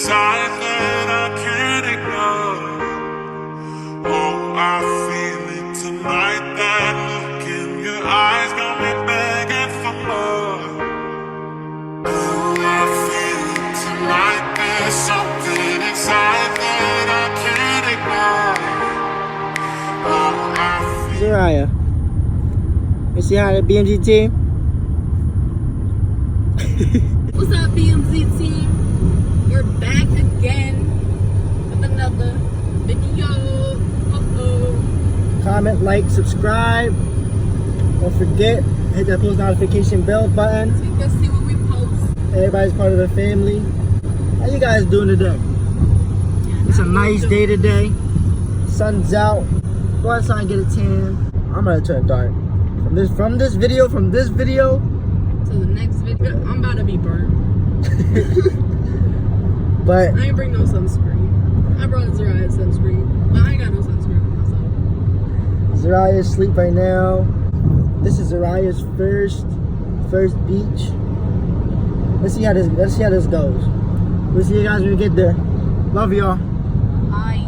inside that I can't ignore. Oh, I feel it tonight. That look in your eyes got me begging for more. Oh, I feel it tonight. There's something inside that I can't ignore. Oh, I feel Zariah, you see how the BMG team? What's up, BMZ team? We're back again with another video. Comment, like, subscribe. Don't forget, hit that post notification bell button. So you can see what we post. Everybody's part of the family. How you guys doing today? It's a nice day today. Sun's out. Go outside and get a tan. I'm gonna turn dark. From this video. To the next video, I'm about to be burnt. But I ain't bring no sunscreen. I brought Zariah sunscreen, but I ain't got no sunscreen for myself. Zariah is asleep right now. This is Zariah's first beach. Let's see how this goes. We'll see you guys when we get there. Love y'all. Bye.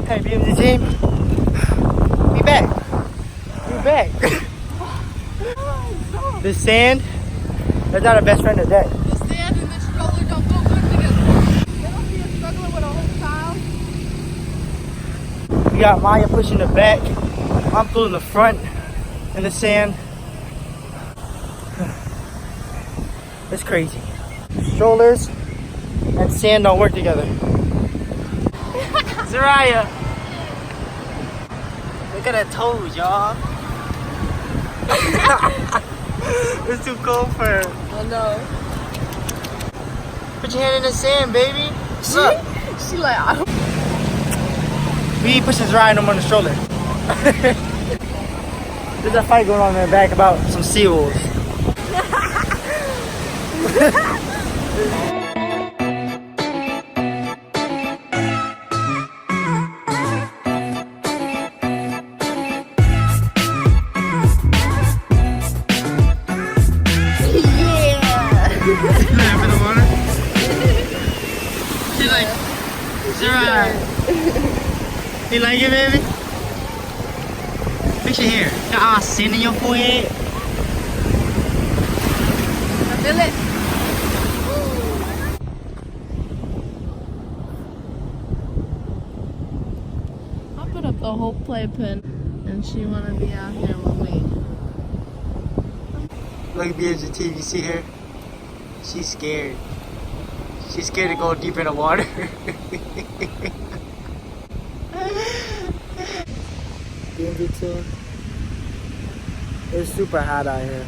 Hey, BMZ team. We back. The sand, that's not our best friend today. The sand and the stroller don't go good together. They don't be struggling with a whole child. We got Maya pushing the back. I'm pulling the front in the sand. It's crazy. Strollers and sand don't work together. Zariah. Look at her toes, y'all. It's too cold for her. I know. Put your hand in the sand, baby. What's up? She like, I don't. We ain't pushing Zariah no more in the stroller. There's a fight going on in the back about some seawolves. For the water? She like, Zariah. You like it, baby? Fix your hair. Got all sand in your forehead. I feel it. I put up the whole playpen, and she wanna be out here with me. Look at BMG TV, you see her? She's scared. She's scared to go deeper in the water. BMG team. It's super hot out here.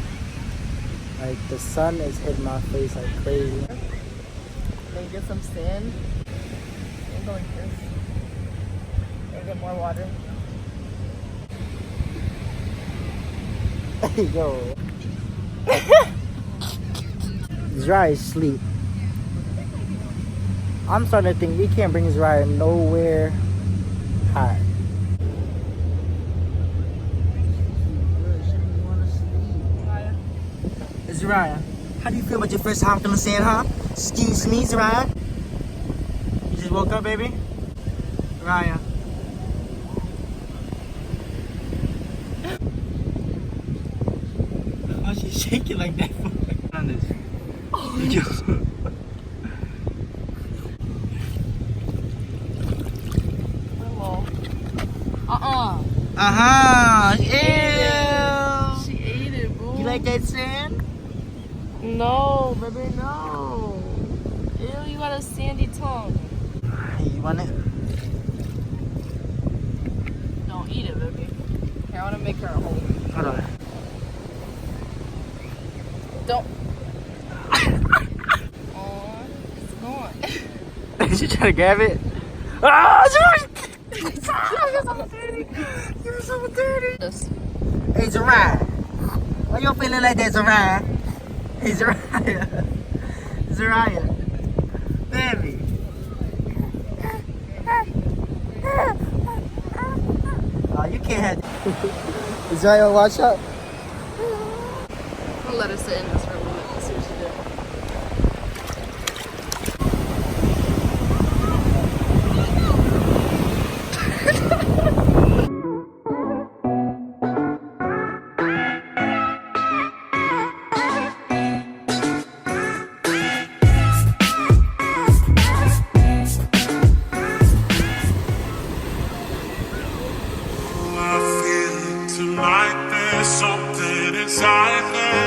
Like the sun is hitting my face like crazy. Then get some sand and go like this. And get more water. Yo. Zariah is asleep. I'm starting to think we can't bring Zariah nowhere hot. Zariah, how do you feel about your first hop on the sand, huh? Excuse me, Zariah. You just woke up, baby? Zariah. Why she shaking like that for? On this. Oh, Uh-huh. Ew. She ate it, boo. You like that sand? No, baby, no. Ew, you got a sandy tongue. You want it? eat it, baby. Here, I want to make her a hole. Hold on. Don't. Oh, it's gone. She trying to grab it? Ah, sorry! You're so dirty. This. Hey, Zariah. Why you feeling like that, Zariah? Hey, Zariah. Zariah. Baby. Oh, you can't have... Zariah, watch out. I'll let her sit in this for a little bit. Let's see what she did. I feel it tonight. There's something inside there.